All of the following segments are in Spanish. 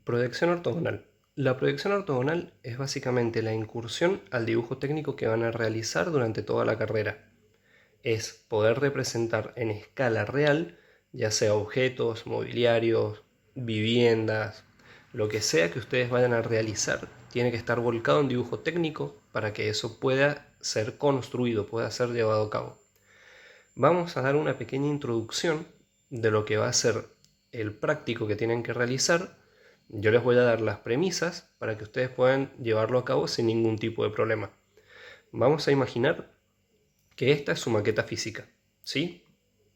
Proyección ortogonal. La proyección ortogonal es básicamente la incursión al dibujo técnico que van a realizar durante toda la carrera. Es poder representar en escala real, ya sea objetos, mobiliarios, viviendas, lo que sea que ustedes vayan a realizar, tiene que estar volcado en dibujo técnico para que eso pueda ser construido, pueda ser llevado a cabo. Vamos a dar una pequeña introducción de lo que va a ser el práctico que tienen que realizar. Yo les voy a dar las premisas para que ustedes puedan llevarlo a cabo sin ningún tipo de problema. Vamos a imaginar que esta es su maqueta física, ¿sí?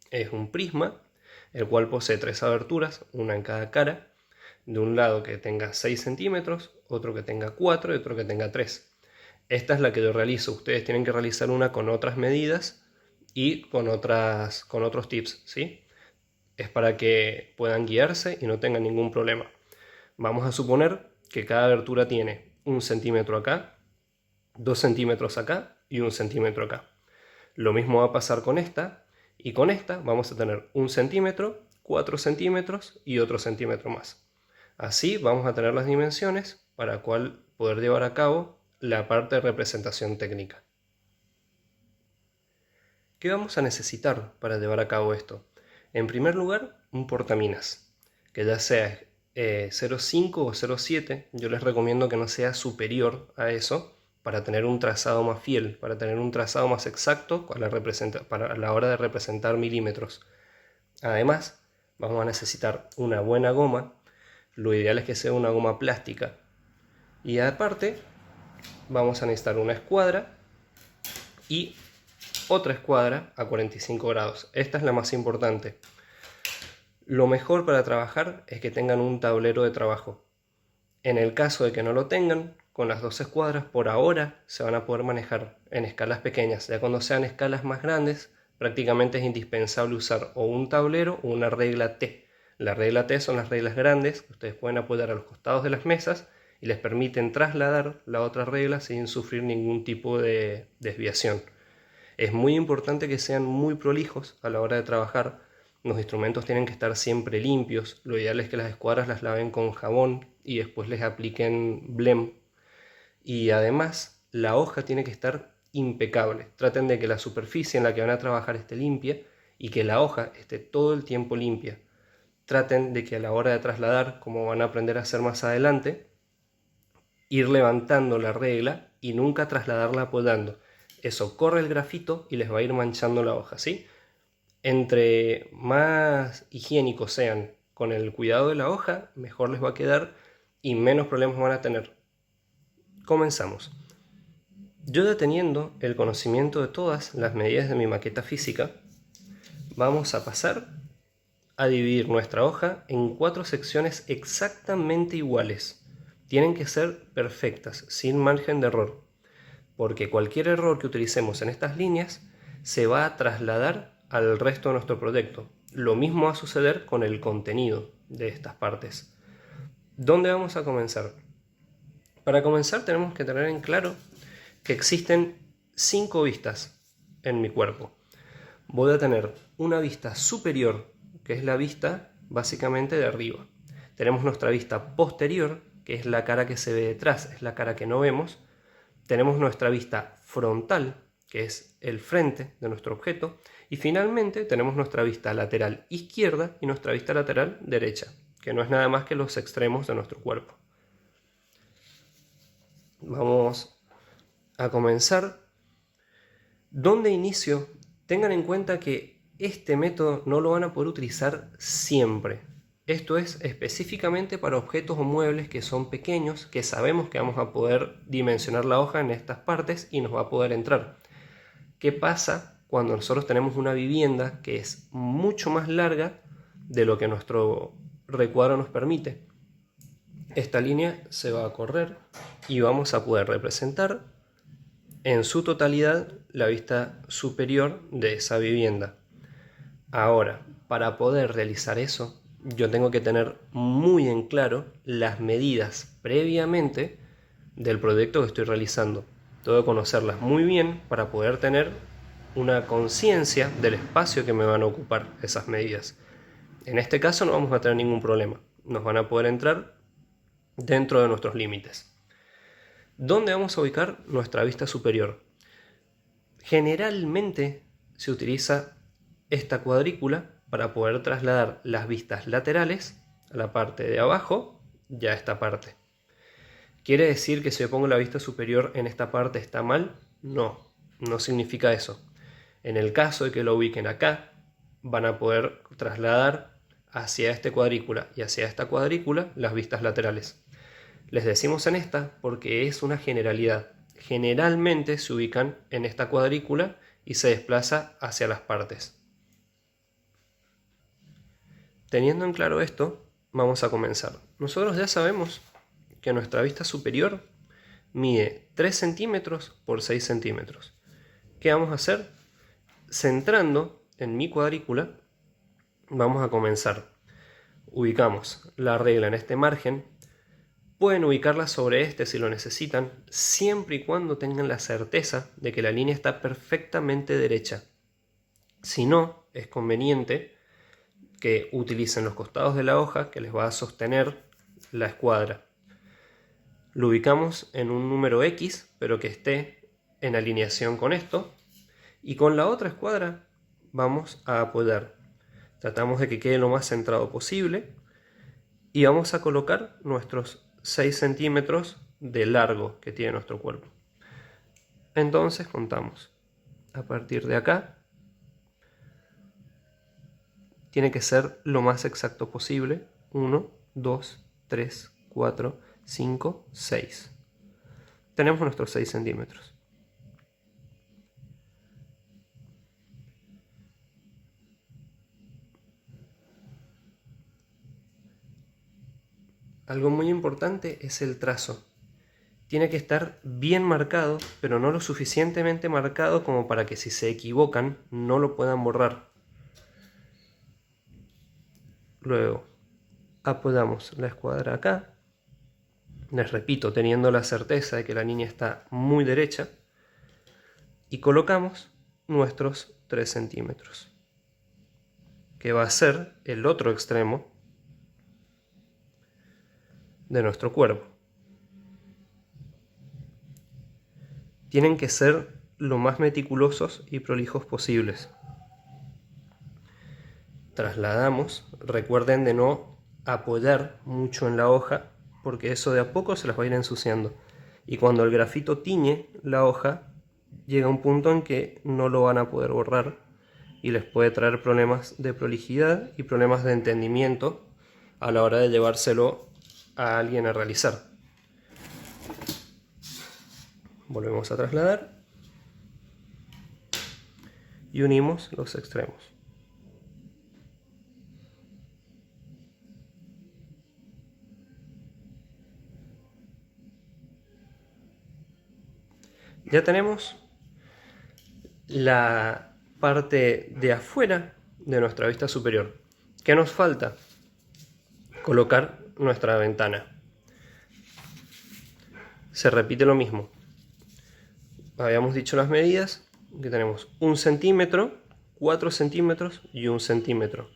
Es un prisma, el cual posee 3 aberturas, una en cada cara, de un lado que tenga 6 centímetros, otro que tenga 4 y otro que tenga 3. Esta es la que yo realizo. Ustedes tienen que realizar una con otras medidas y con otros tips, ¿sí? Es para que puedan guiarse y no tengan ningún problema. Vamos a suponer que cada abertura tiene 1 centímetro acá, 2 centímetros acá y 1 centímetro acá. Lo mismo va a pasar con esta, y con esta vamos a tener 1 centímetro, 4 centímetros y otro centímetro más. Así vamos a tener las dimensiones para poder llevar a cabo la parte de representación técnica. ¿Qué vamos a necesitar para llevar a cabo esto? En primer lugar, un portaminas, que ya sea 0,5 o 0,7, yo les recomiendo que no sea superior a eso para tener un trazado más fiel, para tener un trazado más exacto para la hora de representar milímetros. Además, vamos a necesitar una buena goma, lo ideal es que sea una goma plástica. Y aparte, vamos a necesitar una escuadra y otra escuadra a 45 grados. Esta es la más importante. Lo mejor para trabajar es que tengan un tablero de trabajo. En el caso de que no lo tengan, con las 2 escuadras por ahora se van a poder manejar en escalas pequeñas. Ya cuando sean escalas más grandes, prácticamente es indispensable usar o un tablero o una regla T. La regla T son las reglas grandes que ustedes pueden apoyar a los costados de las mesas y les permiten trasladar la otra regla sin sufrir ningún tipo de desviación. Es muy importante que sean muy prolijos a la hora de trabajar. Los instrumentos tienen que estar siempre limpios. Lo ideal es que las escuadras las laven con jabón y después les apliquen blem. Y además, la hoja tiene que estar impecable. Traten de que la superficie en la que van a trabajar esté limpia y que la hoja esté todo el tiempo limpia. Traten de que a la hora de trasladar, como van a aprender a hacer más adelante, ir levantando la regla y nunca trasladarla apoyando. Eso corre el grafito y les va a ir manchando la hoja, ¿sí? Entre más higiénicos sean con el cuidado de la hoja, mejor les va a quedar y menos problemas van a tener. Comenzamos. Yo ya teniendo el conocimiento de todas las medidas de mi maqueta física, vamos a pasar a dividir nuestra hoja en 4 secciones exactamente iguales. Tienen que ser perfectas, sin margen de error, porque cualquier error que utilicemos en estas líneas se va a trasladar al resto de nuestro proyecto. Lo mismo va a suceder con el contenido de estas partes. ¿Dónde vamos a comenzar? Para comenzar tenemos que tener en claro que existen 5 vistas en mi cuerpo. Voy a tener una vista superior, que es la vista básicamente de arriba. Tenemos nuestra vista posterior, que es la cara que se ve detrás, es la cara que no vemos. Tenemos nuestra vista frontal, que es el frente de nuestro objeto. Y finalmente tenemos nuestra vista lateral izquierda y nuestra vista lateral derecha, que no es nada más que los extremos de nuestro cuerpo. Vamos a comenzar. ¿Dónde inicio? Tengan en cuenta que este método no lo van a poder utilizar siempre. Esto es específicamente para objetos o muebles que son pequeños, que sabemos que vamos a poder dimensionar la hoja en estas partes y nos va a poder entrar. ¿Qué pasa cuando nosotros tenemos una vivienda que es mucho más larga de lo que nuestro recuadro nos permite? Esta línea se va a correr y vamos a poder representar en su totalidad la vista superior de esa vivienda. Ahora, para poder realizar eso, yo tengo que tener muy en claro las medidas previamente del proyecto que estoy realizando. Tengo que conocerlas muy bien para poder tener una conciencia del espacio que me van a ocupar esas medidas. En este caso no vamos a tener ningún problema. Nos van a poder entrar dentro de nuestros límites. ¿Dónde vamos a ubicar nuestra vista superior? Generalmente se utiliza esta cuadrícula para poder trasladar las vistas laterales a la parte de abajo y a esta parte. ¿Quiere decir que si yo pongo la vista superior en esta parte está mal? No, no significa eso. En el caso de que lo ubiquen acá, van a poder trasladar hacia esta cuadrícula y hacia esta cuadrícula las vistas laterales. Les decimos en esta porque es una generalidad. Generalmente se ubican en esta cuadrícula y se desplaza hacia las partes. Teniendo en claro esto, vamos a comenzar. Nosotros ya sabemos que nuestra vista superior mide 3 centímetros por 6 centímetros. ¿Qué vamos a hacer? Centrando en mi cuadrícula, vamos a comenzar. Ubicamos la regla en este margen. Pueden ubicarla sobre este si lo necesitan, siempre y cuando tengan la certeza de que la línea está perfectamente derecha. Si no, es conveniente que utilicen los costados de la hoja que les va a sostener la escuadra. Lo ubicamos en un número X, pero que esté en alineación con esto. Y con la otra escuadra vamos a apoyar. Tratamos de que quede lo más centrado posible. Y vamos a colocar nuestros 6 centímetros de largo que tiene nuestro cuerpo. Entonces contamos. A partir de acá, tiene que ser lo más exacto posible. 1, 2, 3, 4, 5, 6. Tenemos nuestros 6 centímetros. Algo muy importante es el trazo. Tiene que estar bien marcado, pero no lo suficientemente marcado como para que si se equivocan no lo puedan borrar. Luego apoyamos la escuadra acá. Les repito, teniendo la certeza de que la línea está muy derecha. Y colocamos nuestros 3 centímetros. Que va a ser el otro extremo de nuestro cuerpo. Tienen que ser lo más meticulosos y prolijos posibles. Trasladamos, recuerden de no apoyar mucho en la hoja, porque eso de a poco se las va a ir ensuciando. Y cuando el grafito tiñe la hoja, llega un punto en que no lo van a poder borrar y les puede traer problemas de prolijidad y problemas de entendimiento a la hora de llevárselo a alguien a realizar. Volvemos a trasladar y unimos los extremos. Ya tenemos la parte de afuera de nuestra vista superior. ¿Qué nos falta? Colocar nuestra ventana. Se repite lo mismo. Habíamos dicho las medidas, que tenemos 1 centímetro, 4 centímetros y 1 centímetro.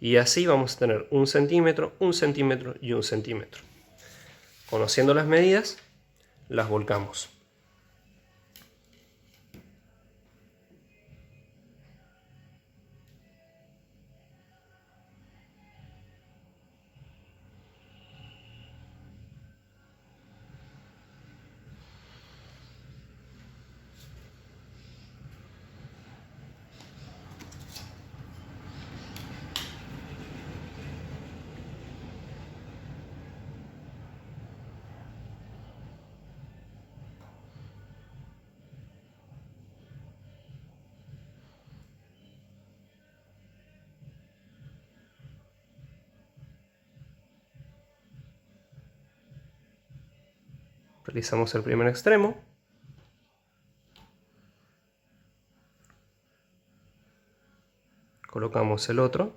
Y así vamos a tener 1 centímetro, 1 centímetro y 1 centímetro. Conociendo las medidas, las volcamos. Realizamos el primer extremo. Colocamos el otro.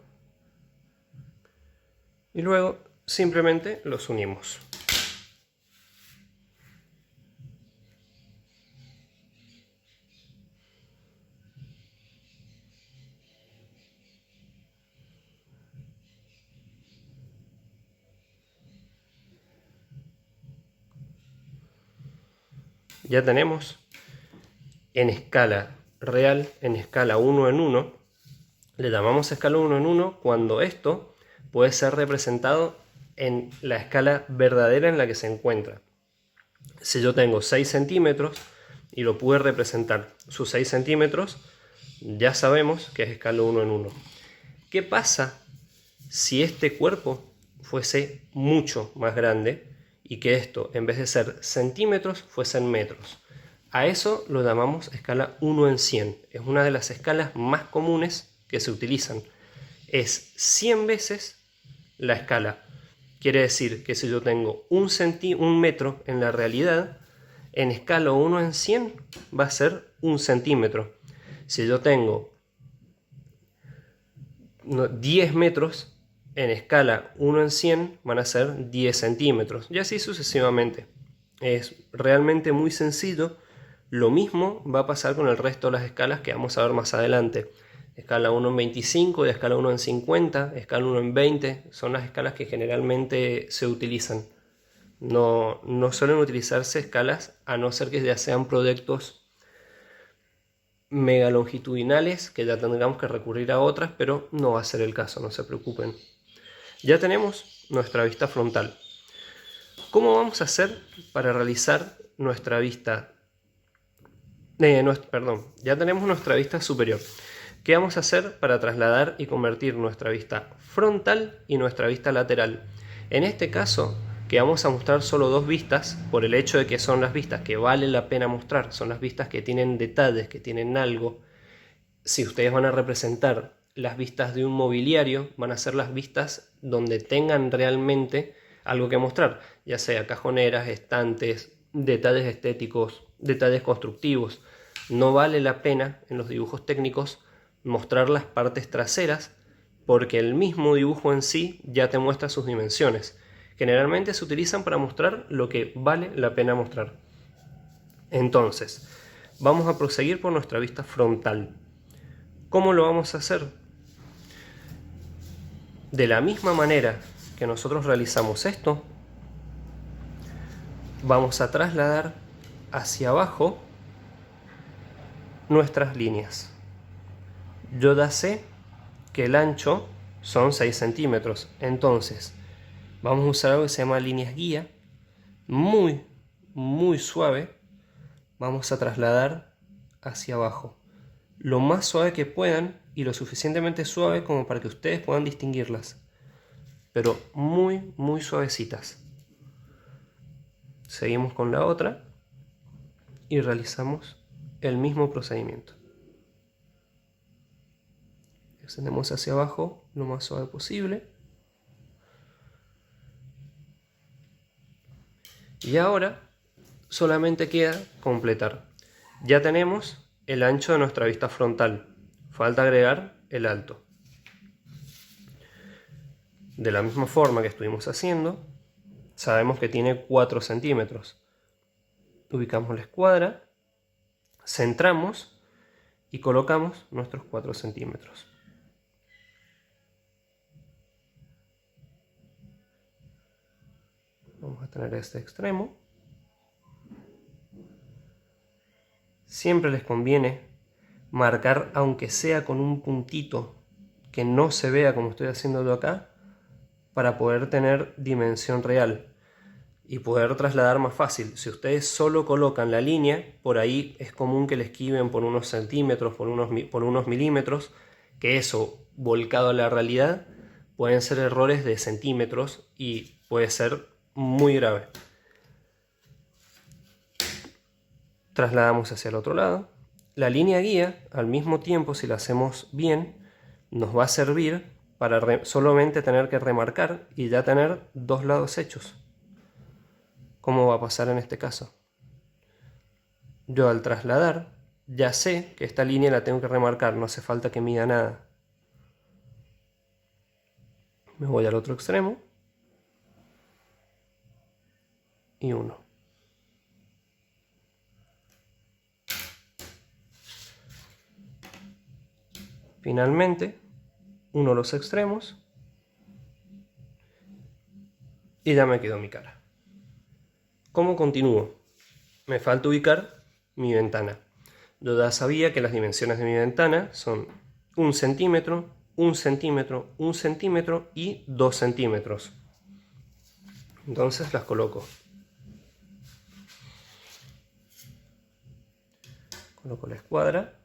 Y luego simplemente los unimos. ya tenemos en escala real, en escala 1 en 1. Le llamamos escala 1 en 1 cuando esto puede ser representado en la escala verdadera en la que se encuentra. Si yo tengo 6 centímetros y lo pude representar sus 6 centímetros, ya sabemos que es escala 1 en 1. ¿Qué pasa si este cuerpo fuese mucho más grande y que esto, en vez de ser centímetros, fuese en metros? A eso lo llamamos escala 1 en 100. Es una de las escalas más comunes que se utilizan. Es 100 veces la escala. Quiere decir que si yo tengo un metro en la realidad, en escala 1 en 100 va a ser 1 centímetro. Si yo tengo 10 metros, en escala 1 en 100 van a ser 10 centímetros. Y así sucesivamente. Es realmente muy sencillo. Lo mismo va a pasar con el resto de las escalas que vamos a ver más adelante. Escala 1 en 25, escala 1 en 50, escala 1 en 20, son las escalas que generalmente se utilizan. No suelen utilizarse escalas a no ser que ya sean proyectos mega longitudinales, que ya tendríamos que recurrir a otras, pero no va a ser el caso, no se preocupen. Ya tenemos nuestra vista frontal. ¿Cómo vamos a hacer para realizar nuestra vista? Ya tenemos nuestra vista superior. ¿Qué vamos a hacer para trasladar y convertir nuestra vista frontal y nuestra vista lateral? En este caso, que vamos a mostrar solo dos vistas, por el hecho de que son las vistas que vale la pena mostrar, son las vistas que tienen detalles, que tienen algo. Si ustedes van a representar las vistas de un mobiliario, van a ser las vistas donde tengan realmente algo que mostrar, ya sea cajoneras, estantes, detalles estéticos, detalles constructivos. No vale la pena en los dibujos técnicos mostrar las partes traseras porque el mismo dibujo en sí ya te muestra sus dimensiones. Generalmente se utilizan para mostrar lo que vale la pena mostrar. Entonces, vamos a proseguir por nuestra vista frontal. ¿Cómo lo vamos a hacer? De la misma manera que nosotros realizamos esto, vamos a trasladar hacia abajo nuestras líneas. Yo ya sé que el ancho son 6 centímetros, entonces vamos a usar algo que se llama líneas guía, muy suave. Vamos a trasladar hacia abajo lo más suave que puedan y lo suficientemente suave como para que ustedes puedan distinguirlas, pero muy suavecitas. Seguimos con la otra y realizamos el mismo procedimiento. Extendemos hacia abajo lo más suave posible. Y ahora solamente queda completar. Ya tenemos el ancho de nuestra vista frontal. Falta agregar el alto. De la misma forma que estuvimos haciendo, sabemos que tiene 4 centímetros. Ubicamos la escuadra, centramos y colocamos nuestros 4 centímetros. Vamos a tener este extremo. Siempre les conviene marcar, aunque sea con un puntito que no se vea como estoy haciendo yo acá, para poder tener dimensión real y poder trasladar más fácil. Si ustedes solo colocan la línea, por ahí es común que le esquiven por unos centímetros, por unos milímetros, que eso, volcado a la realidad, pueden ser errores de centímetros y puede ser muy grave. Trasladamos hacia el otro lado. La línea guía, al mismo tiempo, si la hacemos bien, nos va a servir para solamente tener que remarcar y ya tener dos lados hechos. ¿Cómo va a pasar en este caso? Yo al trasladar ya sé que esta línea la tengo que remarcar, no hace falta que mida nada. Me voy al otro extremo y uno. Finalmente, uno los extremos y ya me quedó mi cara. ¿Cómo continúo? me falta ubicar mi ventana. Yo ya sabía que las dimensiones de mi ventana son 1 centímetro, 1 centímetro, 1 centímetro y 2 centímetros. Entonces las coloco. Coloco la escuadra.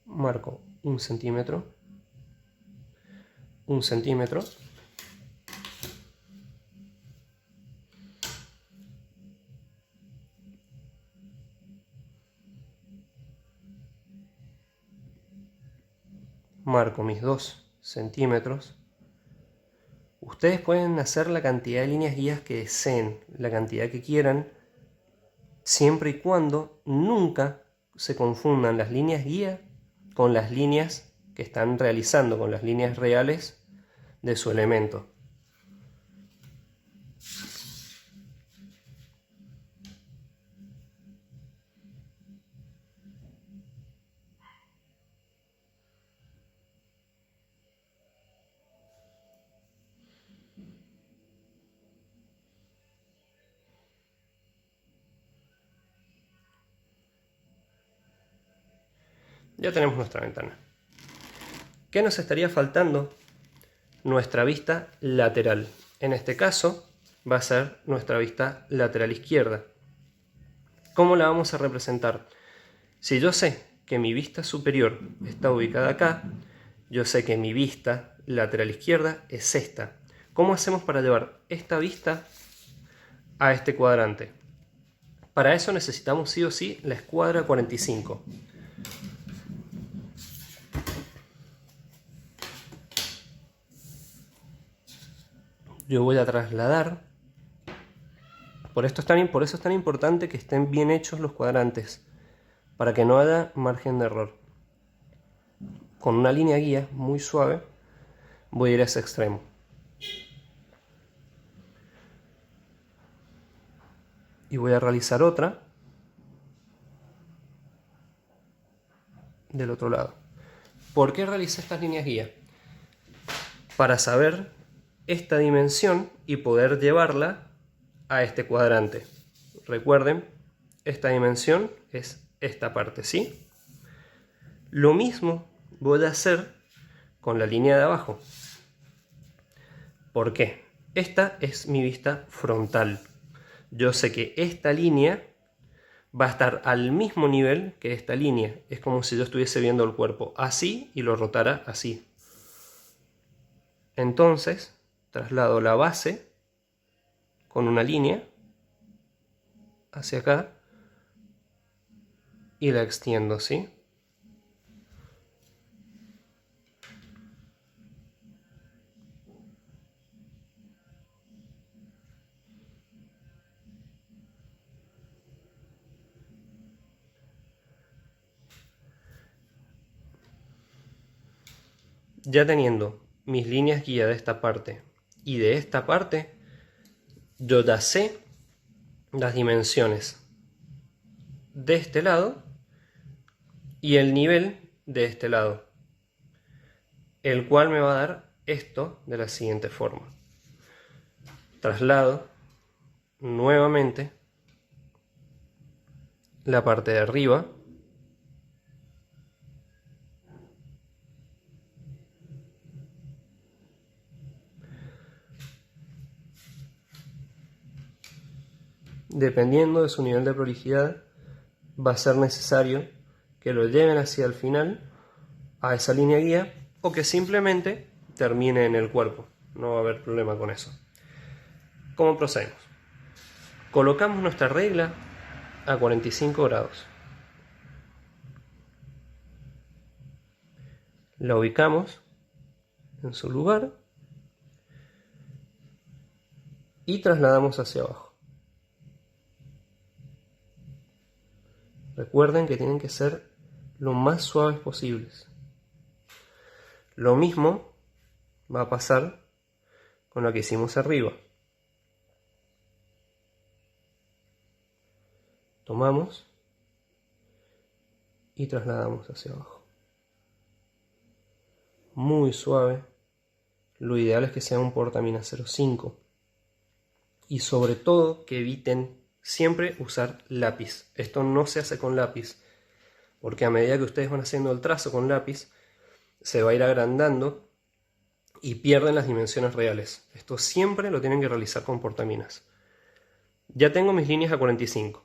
Marco 1 centímetro, 1 centímetro, marco mis 2 centímetros. Ustedes pueden hacer la cantidad de líneas guías que deseen, la cantidad que quieran, siempre y cuando nunca se confundan las líneas guía con las líneas que están realizando, con las líneas reales de su elemento. Ya tenemos nuestra ventana. ¿Qué nos estaría faltando? Nuestra vista lateral. En este caso va a ser nuestra vista lateral izquierda. ¿Cómo la vamos a representar? Si yo sé que mi vista superior está ubicada acá, yo sé que mi vista lateral izquierda es esta. ¿Cómo hacemos para llevar esta vista a este cuadrante? Para eso necesitamos sí o sí la escuadra 45. Yo voy a trasladar. Por eso es tan importante que estén bien hechos los cuadrantes, para que no haya margen de error. Con una línea guía muy suave voy a ir a ese extremo. Y voy a realizar otra del otro lado. ¿Por qué realicé estas líneas guía? Para saber esta dimensión y poder llevarla a este cuadrante. Recuerden, esta dimensión es esta parte, ¿sí? Lo mismo voy a hacer con la línea de abajo. ¿Por qué? Esta es mi vista frontal. Yo sé que esta línea va a estar al mismo nivel que esta línea. Es como si yo estuviese viendo el cuerpo así y lo rotara así. Entonces, traslado la base con una línea hacia acá y la extiendo, ¿sí? Ya teniendo mis líneas guía de esta parte y de esta parte, yo ya sé las dimensiones de este lado y el nivel de este lado, el cual me va a dar esto de la siguiente forma. Traslado nuevamente la parte de arriba dependiendo de su nivel de prolijidad va a ser necesario que lo lleven hacia el final a esa línea guía o que simplemente termine en el cuerpo, no va a haber problema con eso. ¿Cómo procedemos? Colocamos nuestra regla a 45 grados. La ubicamos en su lugar y trasladamos hacia abajo. Recuerden que tienen que ser lo más suaves posibles. Lo mismo va a pasar con lo que hicimos arriba. Tomamos y trasladamos hacia abajo. muy suave. Lo ideal es que sea un portamina 05. Y sobre todo que eviten siempre usar lápiz. Esto no se hace con lápiz, porque a medida que ustedes van haciendo el trazo con lápiz, se va a ir agrandando y pierden las dimensiones reales. Esto siempre lo tienen que realizar con portaminas. Ya tengo mis líneas a 45.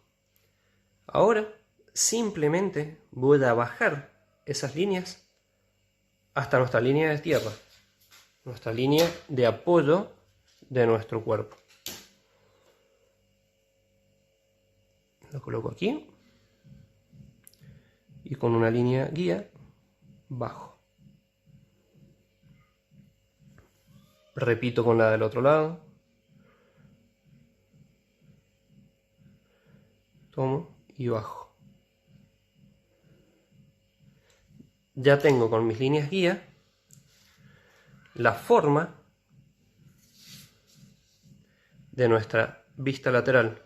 Ahora simplemente voy a bajar esas líneas hasta nuestra línea de tierra, nuestra línea de apoyo de nuestro cuerpo. Lo coloco aquí y con una línea guía bajo. Repito con la del otro lado. Tomo y bajo. Ya tengo con mis líneas guía la forma de nuestra vista lateral.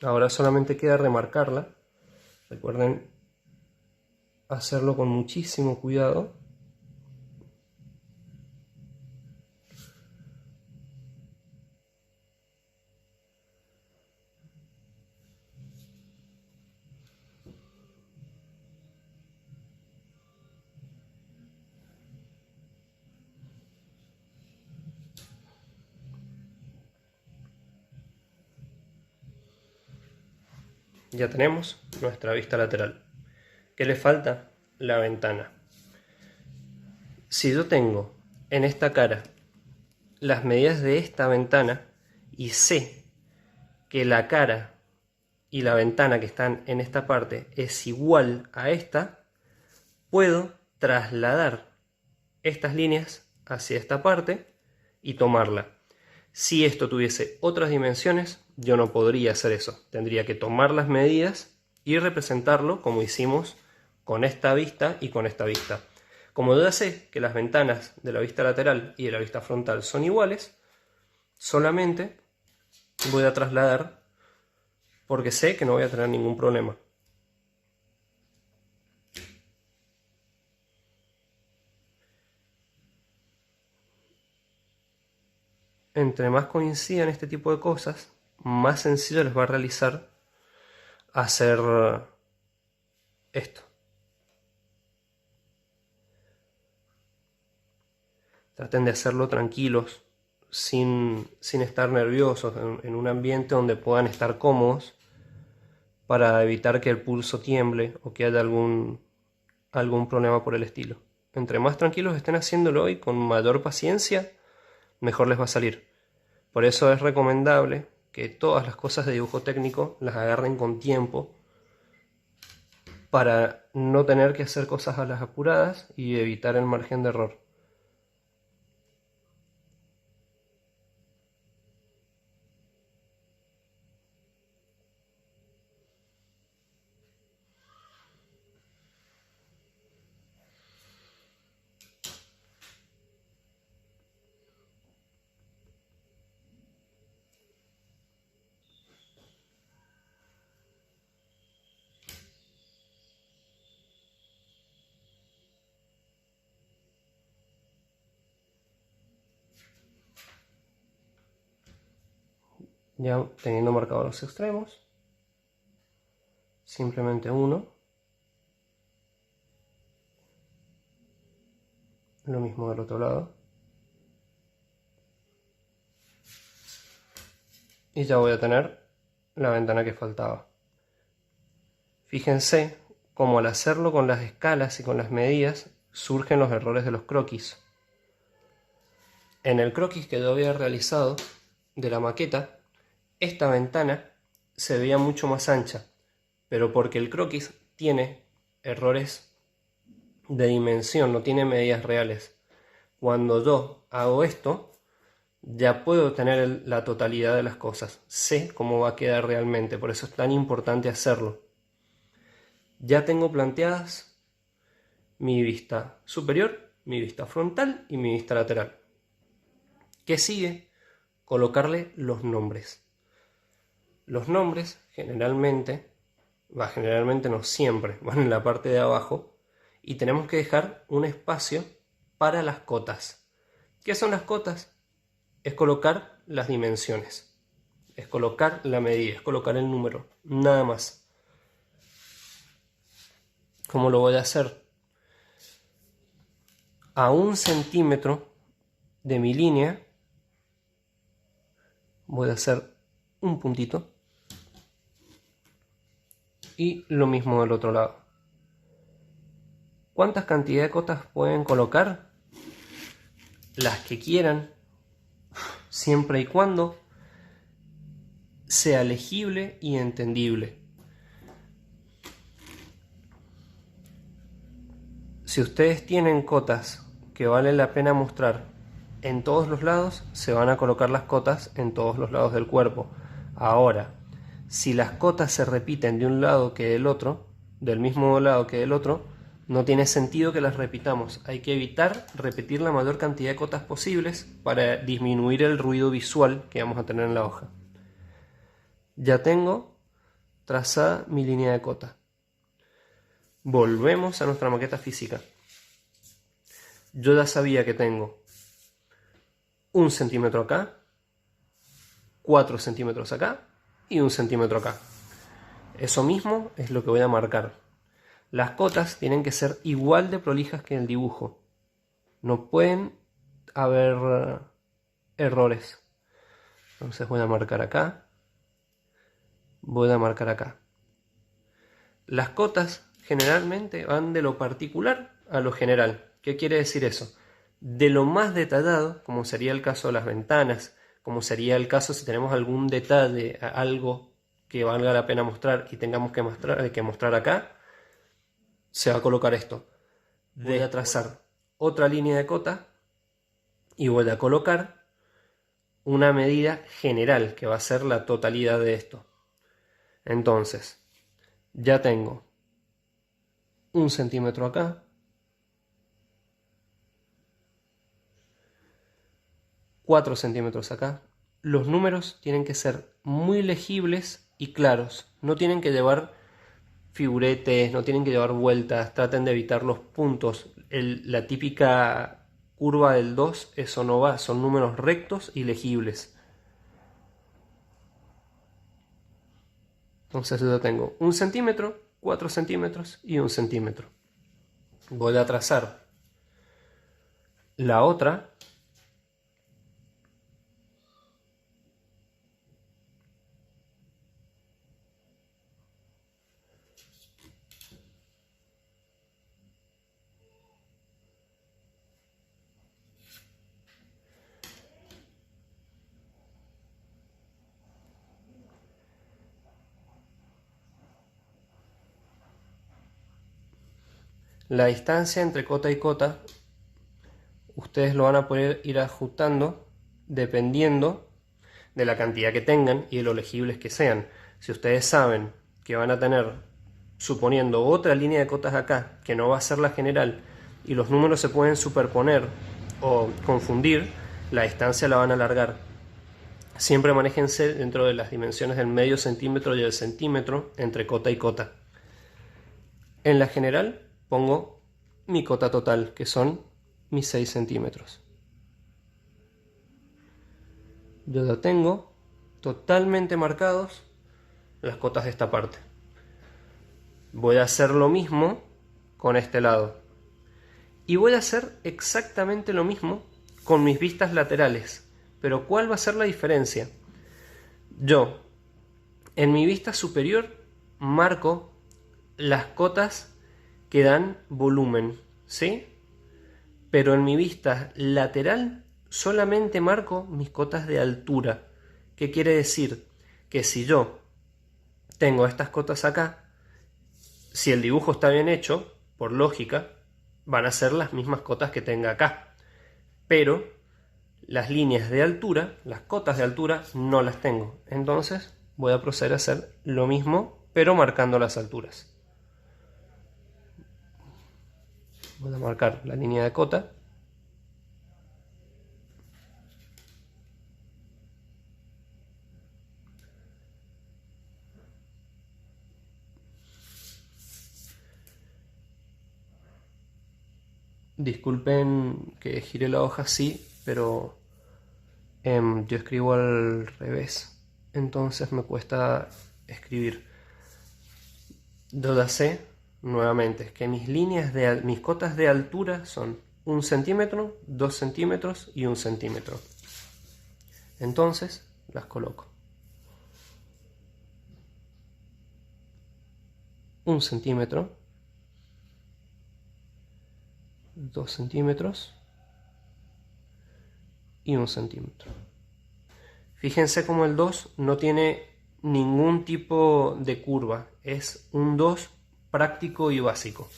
Ahora solamente queda remarcarla. Recuerden hacerlo con muchísimo cuidado. Ya tenemos nuestra vista lateral. ¿Qué le falta? La ventana. Si yo tengo en esta cara las medidas de esta ventana y sé que la cara y la ventana que están en esta parte es igual a esta, puedo trasladar estas líneas hacia esta parte y tomarla. Si esto tuviese otras dimensiones, yo no podría hacer eso. Tendría que tomar las medidas y representarlo como hicimos con esta vista y con esta vista. Como yo ya sé que las ventanas de la vista lateral y de la vista frontal son iguales, solamente voy a trasladar porque sé que no voy a tener ningún problema. Entre más coincidan este tipo de cosas, más sencillo les va a realizar hacer esto. Traten de hacerlo tranquilos, sin estar nerviosos, en un ambiente donde puedan estar cómodos, para evitar que el pulso tiemble o que haya algún problema por el estilo. Entre más tranquilos estén haciéndolo y con mayor paciencia, mejor les va a salir. Por eso es recomendable que todas las cosas de dibujo técnico las agarren con tiempo, para no tener que hacer cosas a las apuradas y evitar el margen de error. Ya teniendo marcados los extremos, simplemente uno. Lo mismo del otro lado. Y ya voy a tener la ventana que faltaba. Fíjense cómo al hacerlo con las escalas y con las medidas surgen los errores de los croquis. En el croquis que yo había realizado de la maqueta, esta ventana se veía mucho más ancha, pero porque el croquis tiene errores de dimensión, no tiene medidas reales. Cuando yo hago esto, ya puedo tener la totalidad de las cosas, sé cómo va a quedar realmente, por eso es tan importante hacerlo. Ya tengo planteadas mi vista superior, mi vista frontal y mi vista lateral. ¿Qué sigue? Colocarle los nombres. Los nombres generalmente no siempre, van en la parte de abajo y tenemos que dejar un espacio para las cotas. ¿Qué son las cotas? Es colocar las dimensiones, es colocar la medida, es colocar el número, nada más. ¿Cómo lo voy a hacer? A 1 centímetro de mi línea voy a hacer un puntito y lo mismo del otro lado. ¿Cuántas cantidades de cotas pueden colocar? Las que quieran, siempre y cuando sea legible y entendible. Si ustedes tienen cotas que vale la pena mostrar en todos los lados, se van a colocar las cotas en todos los lados del cuerpo. Ahora, si las cotas se repiten de un lado que del otro, del mismo lado que del otro, no tiene sentido que las repitamos. Hay que evitar repetir la mayor cantidad de cotas posibles para disminuir el ruido visual que vamos a tener en la hoja. Ya tengo trazada mi línea de cota. Volvemos a nuestra maqueta física. Yo ya sabía que tengo 1 centímetro acá, 4 centímetros acá y 1 centímetro acá. Eso mismo es lo que voy a marcar. Las cotas tienen que ser igual de prolijas que el dibujo. No pueden haber errores. Entonces voy a marcar acá. Voy a marcar acá. Las cotas generalmente van de lo particular a lo general. ¿Qué quiere decir eso? De lo más detallado, como sería el caso de las ventanas, como sería el caso si tenemos algún detalle, algo que valga la pena mostrar y tengamos que mostrar acá, se va a colocar esto. Voy a trazar otra línea de cota y voy a colocar una medida general que va a ser la totalidad de esto. Entonces, ya tengo 1 centímetro acá, 4 centímetros acá. Los números tienen que ser muy legibles y claros. No tienen que llevar figuretes, no tienen que llevar vueltas. Traten de evitar los puntos. La típica curva del 2, eso no va. Son números rectos y legibles. Entonces yo tengo 1 centímetro, 4 centímetros y 1 centímetro. Voy a trazar la otra. La distancia entre cota y cota, ustedes lo van a poder ir ajustando dependiendo de la cantidad que tengan y de lo legibles que sean. Si ustedes saben que van a tener, suponiendo otra línea de cotas acá, que no va a ser la general, y los números se pueden superponer o confundir, la distancia la van a alargar. Siempre manéjense dentro de las dimensiones del medio centímetro y el centímetro entre cota y cota. En la general pongo mi cota total, que son mis 6 centímetros. Yo ya tengo totalmente marcados las cotas de esta parte. Voy a hacer lo mismo con este lado. Y voy a hacer exactamente lo mismo con mis vistas laterales. Pero ¿cuál va a ser la diferencia? Yo, en mi vista superior, marco las cotas que dan volumen, ¿sí? Pero en mi vista lateral solamente marco mis cotas de altura. ¿Qué quiere decir? Que si yo tengo estas cotas acá, si el dibujo está bien hecho, por lógica, van a ser las mismas cotas que tenga acá. Pero las líneas de altura, las cotas de altura, no las tengo. Entonces voy a proceder a hacer lo mismo, pero marcando las alturas. Voy a marcar la línea de cota. Disculpen que gire la hoja así, pero yo escribo al revés, entonces me cuesta escribir. Duda C, nuevamente, que mis cotas de altura son 1 centímetro, 2 centímetros y 1 centímetro. Entonces las coloco. 1 centímetro, 2 centímetros y 1 centímetro. Fíjense como el 2 no tiene ningún tipo de curva, es un 2 práctico y básico.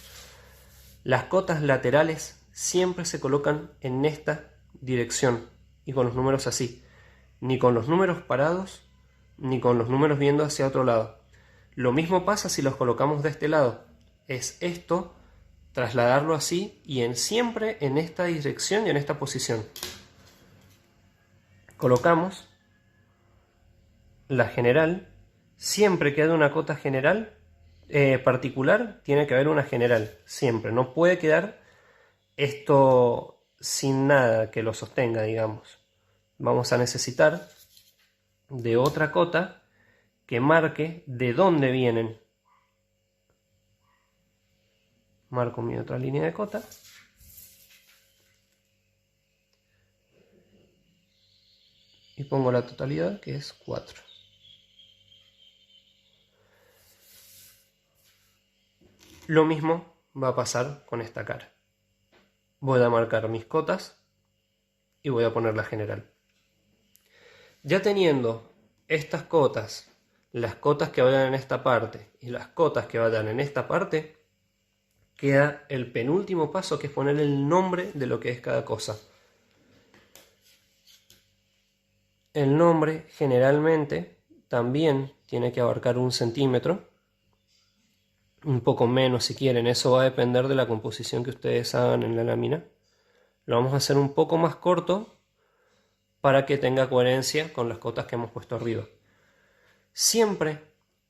Las cotas laterales siempre se colocan en esta dirección y con los números así, ni con los números parados ni con los números viendo hacia otro lado. Lo mismo pasa si los colocamos de este lado, es esto, trasladarlo así y siempre en esta dirección y en esta posición. Colocamos la general, siempre que haya una cota general particular, tiene que haber una general, siempre. No puede quedar esto sin nada que lo sostenga, digamos. Vamos a necesitar de otra cota que marque de dónde vienen. Marco mi otra línea de cota. Y pongo la totalidad, que es 4. Lo mismo va a pasar con esta cara. Voy a marcar mis cotas y voy a poner la general. Ya teniendo estas cotas, las cotas que vayan en esta parte y las cotas que vayan en esta parte, queda el penúltimo paso, que es poner el nombre de lo que es cada cosa. El nombre generalmente también tiene que abarcar 1 centímetro. Un poco menos si quieren, eso va a depender de la composición que ustedes hagan en la lámina. Lo vamos a hacer un poco más corto para que tenga coherencia con las cotas que hemos puesto arriba. Siempre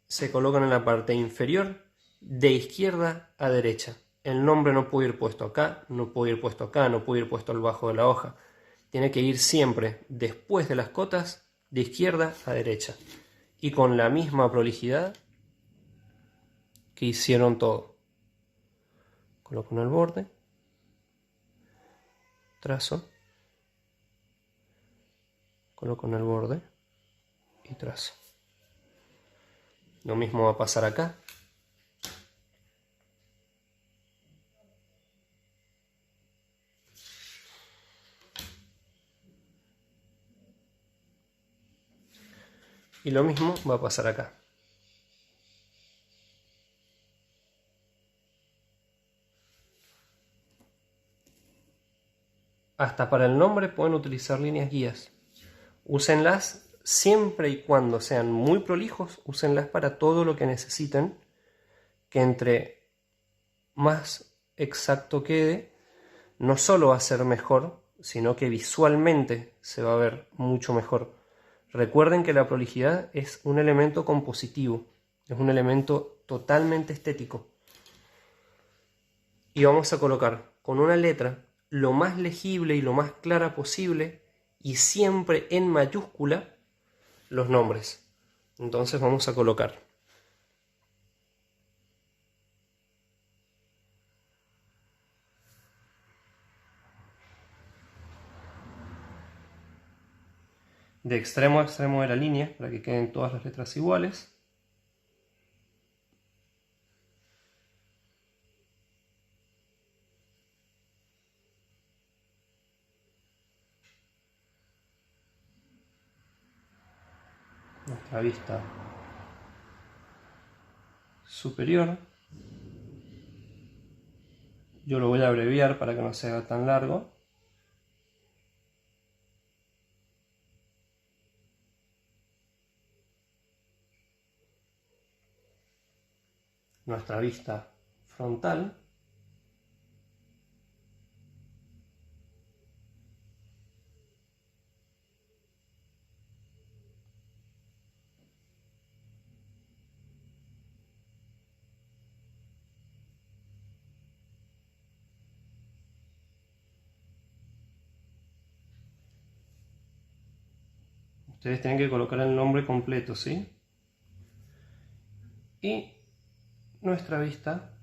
se colocan en la parte inferior de izquierda a derecha. El nombre no puede ir puesto acá, no puede ir puesto acá, no puede ir puesto al bajo de la hoja. Tiene que ir siempre después de las cotas de izquierda a derecha. Y con la misma prolijidad que hicieron todo. Coloco en el borde, trazo, coloco en el borde y trazo. Lo mismo va a pasar acá. Y lo mismo va a pasar acá. Hasta para el nombre pueden utilizar líneas guías. Úsenlas siempre y cuando sean muy prolijos, úsenlas para todo lo que necesiten, que entre más exacto quede, no solo va a ser mejor, sino que visualmente se va a ver mucho mejor. Recuerden que la prolijidad es un elemento compositivo, es un elemento totalmente estético. Y vamos a colocar con una letra lo más legible y lo más clara posible y siempre en mayúscula los nombres. Entonces vamos a colocar de extremo a extremo de la línea para que queden todas las letras iguales. Nuestra vista superior. Yo lo voy a abreviar para que no sea tan largo. Nuestra vista frontal. Ustedes tienen que colocar el nombre completo, ¿sí? Y nuestra vista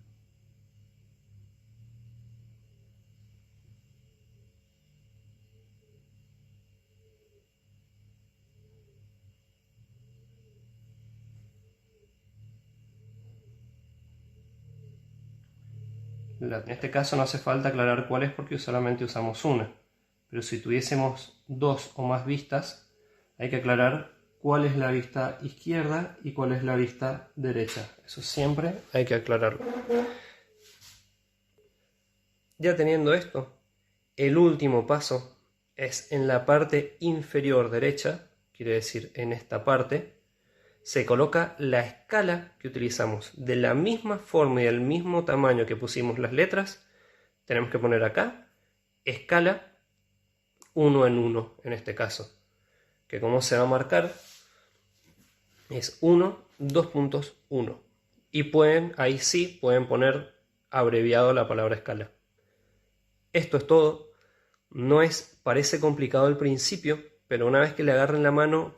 en este caso no hace falta aclarar cuál es porque solamente usamos una. Pero si tuviésemos dos o más vistas, hay que aclarar cuál es la vista izquierda y cuál es la vista derecha. Eso siempre hay que aclararlo. Ya teniendo esto, el último paso es en la parte inferior derecha, quiere decir en esta parte, se coloca la escala que utilizamos. De la misma forma y del mismo tamaño que pusimos las letras, tenemos que poner acá escala 1 en 1 en este caso. Que como se va a marcar es 1, 2.1. Y pueden, ahí sí, pueden poner abreviado la palabra escala. Esto es todo. No es, parece complicado al principio, pero una vez que le agarren la mano,